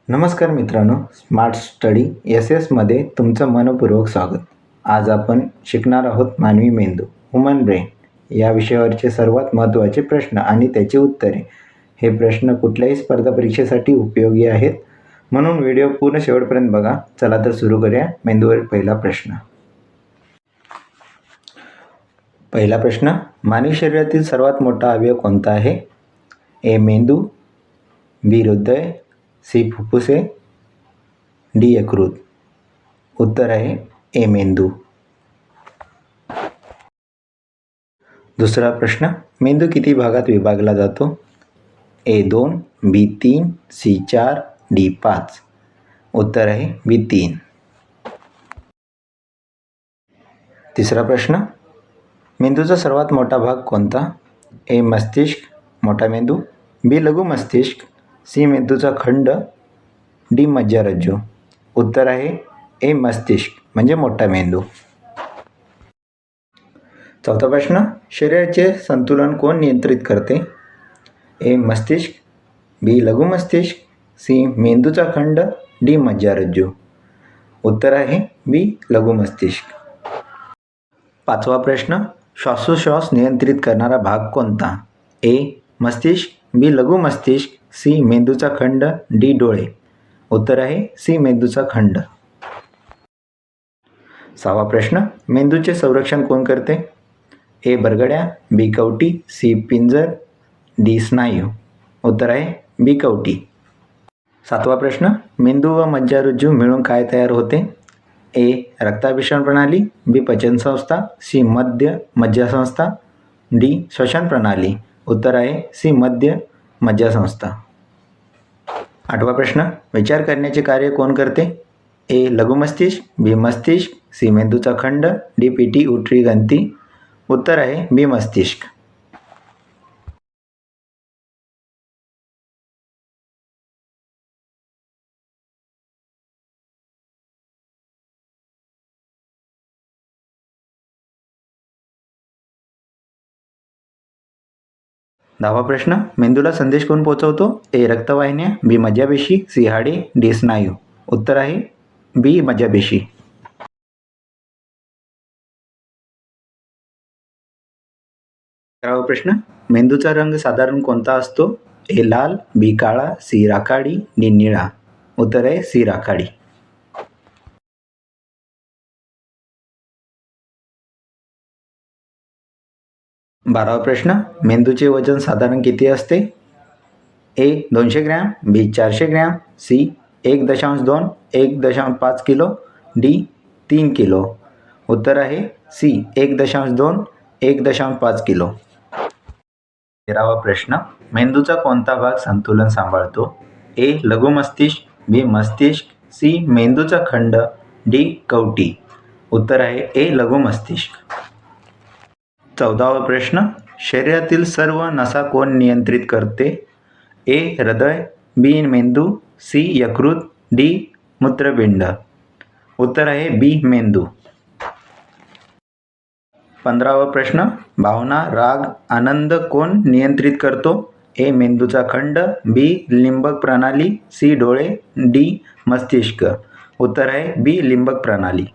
नमस्कार मित्रांनो, smart study एसमध्ये तुमचं मनपूर्वक स्वागत. आज आपण शिकणार आहोत मानवी मेंदू, ह्युमन ब्रेन या विषयावरचे सर्वात महत्त्वाचे प्रश्न आणि त्याची उत्तरे. हे प्रश्न कुठल्याही स्पर्धा परीक्षेसाठी उपयोगी आहेत, म्हणून व्हिडिओ पूर्ण शेवटपर्यंत बघा. चला तर सुरू करूया. मेंदूवर पहिला प्रश्न. पहिला प्रश्न, मानवी शरीरातील सर्वात मोठा अवयव कोणता आहे? ए मेंदू, बी हृदय, सी फुफ्फुसे, डी यकृत. उत्तर आहे ए मेंदू. दुसरा प्रश्न, मेंदू किती भागात विभागला जातो? ए 2, बी 3, सी 4, डी 5. उत्तर आहे बी 3. तिसरा प्रश्न, मेंदूचा सर्वात मोठा भाग कोणता? ए मस्तिष्क, मोठा मेंदू, बी लघु मस्तिष्क, सी मेंदूचा खंड, डी मज्जारज्जू. उत्तर आहे ए मस्तिष्क म्हणजे मोठा मेंदू. चौथा प्रश्न, शरीराचे संतुलन कोण नियंत्रित करते? ए मस्तिष्क, बी लघु मस्तिष्क, सी मेंदूचा खंड, डी मज्जारज्जू. उत्तर आहे बी लघु मस्तिष्क. पाचवा प्रश्न, श्वासोच्छ्वास नियंत्रित करणारा भाग कोणता? ए मस्तिष्क, बी लघु मस्तिष्क, सी मेंदूचा खंड, डी डोळे. उत्तर आहे सी मेंदूचा खंड. सहावा प्रश्न, मेंदूचे संरक्षण कोण करते? ए बरगड्या, बी कवटी, सी पिंजर, डी स्नायू. उत्तर आहे बी कवटी. सातवा प्रश्न, मेंदू व मज्जारज्जू मिळून काय तयार होते? ए रक्ताभिसरण प्रणाली, बी पचनसंस्था, सी मध्य मज्जासंस्था, डी श्वसन प्रणाली. उत्तर आहे सी मध्य मज्जासंस्था. आठवा प्रश्न, विचार करण्याचे कार्य कोण करते? ए लघु मस्तिष्क, बी मस्तिष्क, सी मेंदूचा खंड, डी पिट्युटरी ग्रंथी. उत्तर आहे बी मस्तिष्क. दहावा प्रश्न, मेंदूला संदेश कोण पोहोचवतो? ए रक्तवाहिन्या, बी मज्जापेशी, सी हाडे, डी स्नायू. उत्तर आहे बी मज्जापेशी. 11वा प्रश्न, मेंदूचा रंग साधारण कोणता असतो? ए लाल, बी काळा, सी राखाडी, डी निळा. उत्तर आहे सी राखाडी. 12वा प्रश्न, मेंदूचे वजन साधारण किती असते? A 200 gram, B 400 gram, C 1.2 1.5 kilo, D 3 kilo. उत्तर आहे सी 1.2 1.5 किलो. 13वा प्रश्न, मेंदूचा कोणता भाग संतुलन सांभाळतो? ए लघु मस्तिष्क, बी मस्तिष्क, सी मेंदूचा खंड, डी कवटी. उत्तर आहे ए लघु मस्तिष्क. 14वा प्रश्न, शरीरातील सर्व नसा कोण नियंत्रित करते? ए हृदय, बी मेंदू, सी यकृत, डी मूत्रपिंड. उत्तर आहे बी मेंदू. 15वा प्रश्न, भावना, राग, आनंद कोण नियंत्रित करतो? ए मेंदूचा खंड, बी लिंबक प्रणाली, सी डोळे, डी मस्तिष्क. उत्तर आहे बी लिंबक प्रणाली.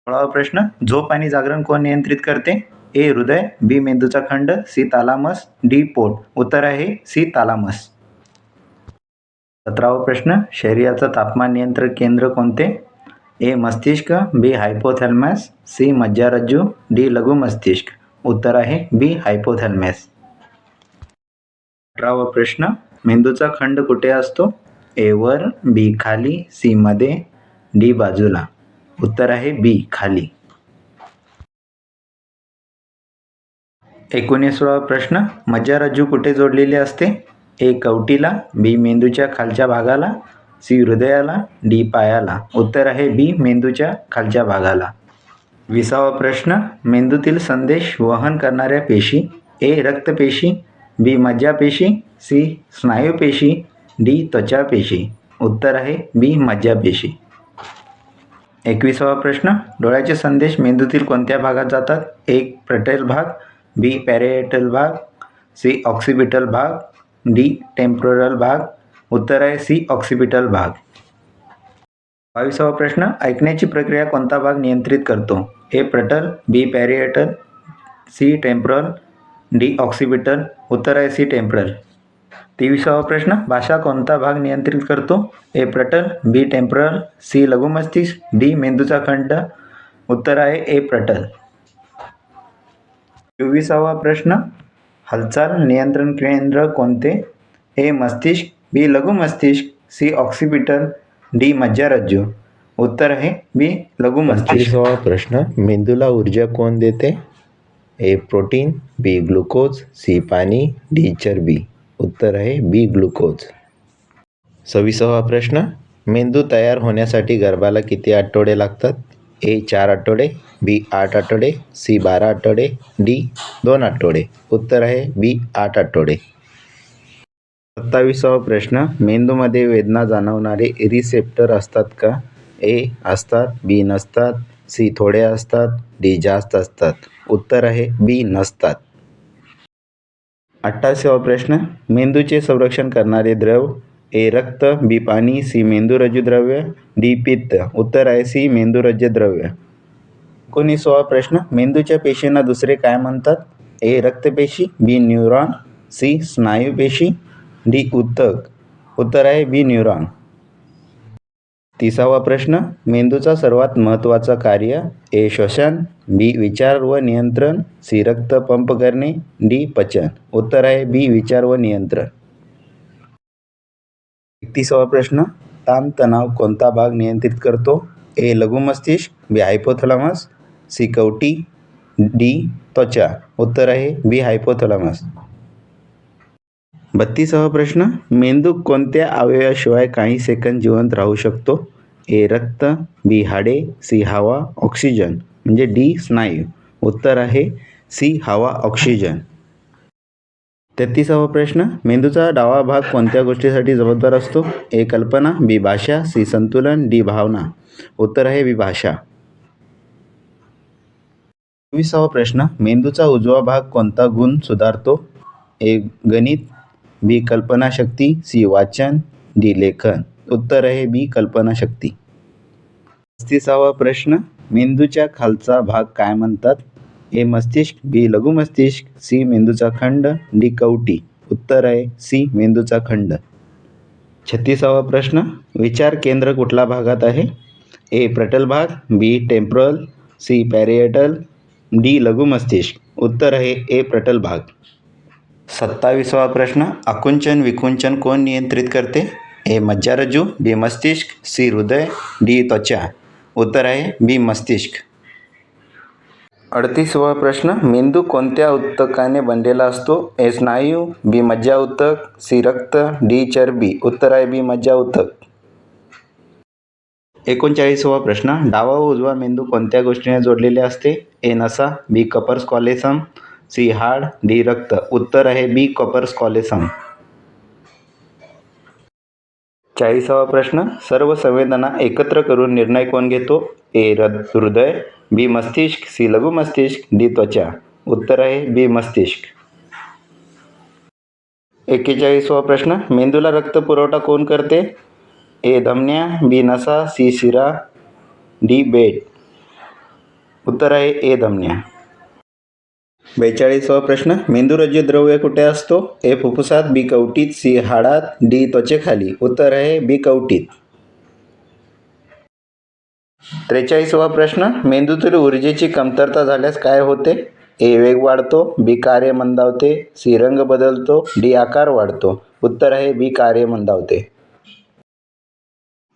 16वा प्रश्न, झोप आणि जागरण कोण नियंत्रित करते? ए हृदय, बी मेंदूचा खंड, सी तालामस, डी पोट. उत्तर आहे सी तालामस. 17वा प्रश्न, शरीराचं तापमान नियंत्रण केंद्र कोणते? ए मस्तिष्क, बी हायपोथॅलॅमस, सी मज्जारज्जू, डी लघु मस्तिष्क. उत्तर आहे बी हायपोथॅलॅमस. 18वा प्रश्न, मेंदूचा खंड कुठे असतो? ए वर, बी खाली, सी मध्ये, डी बाजूला. उत्तर आहे बी खाली. 19वा प्रश्न, मज्जारज्जू कुठे जोडलेली असते? ए कवटीला, बी मेंदूच्या खालच्या भागाला, सी हृदयाला, डी पायाला. उत्तर आहे बी मेंदूच्या खालच्या भागाला. 20वा प्रश्न, मेंदूतील संदेश वहन करणाऱ्या पेशी? ए रक्तपेशी, बी मज्जापेशी, सी स्नायूपेशी, डी त्वचापेशी. उत्तर आहे बी मज्जापेशी. 21वा प्रश्न, डोळ्याचे संदेश मेंदूतील कोणत्या भागात जातात? ए फ्रंटल भाग, बी पॅरिएटल भाग, सी ऑक्सिपिटल भाग, डी टेम्पोरल भाग, उत्तर आहे सी ऑक्सिपिटल भाग. 22वा प्रश्न, ऐकण्याची प्रक्रिया कोणता भाग नियंत्रित करतो? A frontal, B parietal, C temporal, D occipital. उत्तर आहे सी टेम्पोरल. 23वा प्रश्न, भाषा कोणता भाग नियंत्रित करतो? A frontal, B temporal, C लघुमस्तिष्क, D मेंदूचा खंड. उत्तर आहे ए फ्रंटल. 24वा प्रश्न, हालचाल नियंत्रण केंद्र कोणते? ए मस्तिष्क, बी लघुमस्तिष्क, सी ऑक्सिपिटल, डी मज्जारज्जू. उत्तर आहे बी लघुमस्तिष्क. 25वा प्रश्न, मेंदूला ऊर्जा कोण देते? ए प्रोटीन, बी ग्लुकोज, सी पाणी, डी चरबी. उत्तर आहे बी ग्लुकोज. 26वा प्रश्न, मेंदू तयार होण्यासाठी गर्भाला किती आठवडे लागतात? ए 4 आठवडे, बी 8 आठवडे, सी 12 आठवडे, डी 2 आठवडे. उत्तर आहे बी 8 आठवडे. 27वा प्रश्न, मेंदूमध्ये वेदना जाणवणारे रिसेप्टर असतात का? ए असतात, बी नसतात, सी थोडे असतात, डी जास्त असतात. उत्तर आहे बी नसतात. 28वा प्रश्न, मेंदूचे संरक्षण करणारे द्रव? ए रक्त, बी पाणी, सी मेंदूरज्जू द्रव्य, डी पित्त. उत्तर आहे सी मेंदूरज्जू द्रव्य. 19वा प्रश्न, मेंदूच्या पेशींना दुसरे काय म्हणतात? ए रक्तपेशी, बी न्यूरॉन, सी स्नायूपेशी, डी ऊतक. उत्तर आहे बी न्यूरॉन. 30वा प्रश्न, मेंदूचा सर्वात महत्त्वाचं कार्य? ए श्वसन, बी विचार व नियंत्रण, सी रक्त पंप करणे, डी पचन. उत्तर आहे बी विचार व नियंत्रण. 31वा प्रश्न, ताणतणाव कोणता भाग नियंत्रित करतो? ए लघुमस्तिष्क, बी हायपोथॅलॅमस, सी कवटी, डी त्वचा. उत्तर आहे बी हायपोथॅलॅमस. 32वा प्रश्न, मेंदू कोणत्या अवयवाशिवाय काही सेकंद जिवंत राहू शकतो? ए रक्त, बी हाडे, सी हवा, ऑक्सिजन, म्हणजे डी स्नायू. उत्तर आहे सी हवा, ऑक्सिजन. 33वा प्रश्न, मेंदूचा डावा भाग कोणत्या गोष्टीसाठी जबाबदार असतो? ए कल्पना, बी भाषा, सी संतुलन, डी भावना. उत्तर आहे बी भाषा. 24वा प्रश्न, मेंदूचा उजवा भाग कोणता गुण सुधारतो? ए गणित, बी कल्पनाशक्ती, सी वाचन, डी लेखन. उत्तर आहे बी कल्पनाशक्ती. 35वा प्रश्न, मेंदूच्या खालचा भाग काय म्हणतात? ए मस्तिष्क, बी लघुमस्तिष्क, सी मेंदूचा खंड, डी कवटी. उत्तर आहे सी मेंदूचा खंड. 36वा प्रश्न, विचार केंद्र कुठल्या भागात आहे? ए फ्रंटल भाग, बी टेम्पोरल, सी पॅरिएटल, डी लघुमस्तिष्क. उत्तर आहे ए फ्रंटल भाग. 27वा प्रश्न, आकुंचन विकुंचन कोण नियंत्रित करते? ए मज्जारज्जू, बी मस्तिष्क, सी हृदय, डी त्वचा. उत्तर आहे बी मस्तिष्क. 38वा प्रश्न, मेंदू कोणत्या ऊतकाने बनलेला असतो? ए स्नायू, बी मज्जा ऊतक, सी रक्त, डी चरबी. उत्तर आहे बी मज्जा ऊतक. 39वा प्रश्न, डावा व उजवा मेंदू कोणत्या गोष्टीने जोडलेले असते? ए नसा, बी कॉपर्स कॉलेसम, सी हाड, डी रक्त. उत्तर आहे बी कॉपर्स कॉलेसम. 40वा प्रश्न, सर्व संवेदना एकत्र करून निर्णय कोण घेतो? ए हृदय, बी मस्तिष्क, सी लघुमस्तिष्क, डी त्वचा. उत्तर आहे बी मस्तिष्क. 41वा प्रश्न, मेंदूला रक्त पुरवठा कोण करते? ए धमन्या, बी नसा, सी शिरा, डी बेट. उत्तर आहे ए धमन्या. 42वा प्रश्न, मेंदूरज्जू द्रव्य कुठे असतो? ए फुफ्फुसात, बी कवटीत, सी हाडात, डी त्वचेखाली. उत्तर आहे बी कवटीत. 43वा प्रश्न, मेंदूतील ऊर्जेची कमतरता झाल्यास काय होते? ए वेग वाढतो, बी कार्य मंदावते, सी रंग बदलतो, डी आकार वाढतो. उत्तर आहे बी कार्य मंदावते.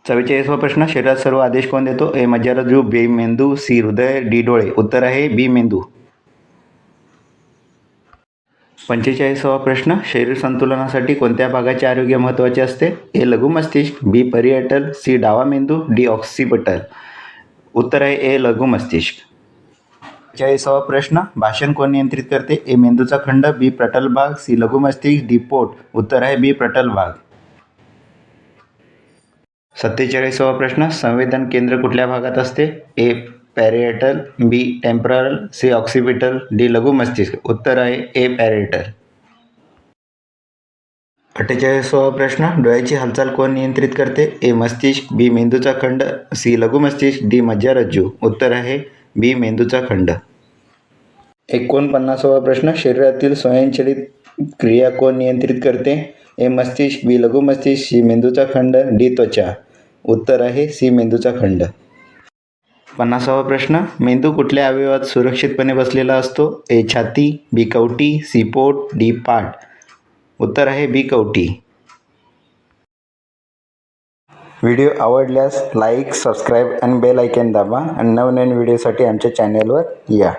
44वा प्रश्न, शरीरात सर्व आदेश कोण देतो? ए मज्जारज्जू, बी मेंदू, सी हृदय, डी डोळे. उत्तर आहे बी मेंदू. 45वा प्रश्न, शरीर संतुलनासाठी कोणत्या भागाचे आरोग्य महत्त्वाचे असते? ए लघुमस्तिष्क, बी पॅरिएटल, सी डावा मेंदू, डी ऑक्सिपिटल. उत्तर आहे ए लघुमस्तिष्क. 46वा प्रश्न, भाषण कोण नियंत्रित करते? ए मेंदूचा खंड, बी फ्रंटल भाग, सी लघुमस्तिष्क, डी पोट. उत्तर आहे बी फ्रंटल भाग. 47वा प्रश्न, संवेदन केंद्र कुठल्या भागात असते? ए पॅरिएटल, बी टेम्पोरल, सी ऑक्सिपिटल, डी लघुमस्तिष्क. उत्तर आहे ए पॅरिएटल. 48वा प्रश्न, डोळ्याची हालचाल कोण नियंत्रित करते? ए. मस्तिष्क, बी. मेंदूचा खंड, सी. लघुमस्तिष्क, डी. मज्जारज्जू. उत्तर आहे बी. मेंदूचा खंड. 49वा प्रश्न, शरीरातील स्वयंचलित क्रिया कोण नियंत्रित करते? ए. मस्तिष्क, बी. लघुमस्तिष्क, सी. मेंदूचा खंड, डी. त्वचा. उत्तर आहे सी. मेंदूचा खंड. 50वा प्रश्न, मेंदू कुठल्या अवयवात सुरक्षितपणे बसलेला असतो? ए. छाती, बी. कवटी, सी. पोट, डी. पाठ. उत्तर आहे बी. कवटी. व्हिडिओ आवडल्यास लाईक, सबस्क्राईब आणि बेल आयकॉन दाबा आणि नवनवीन व्हिडिओसाठी आमच्या चॅनेलवर या.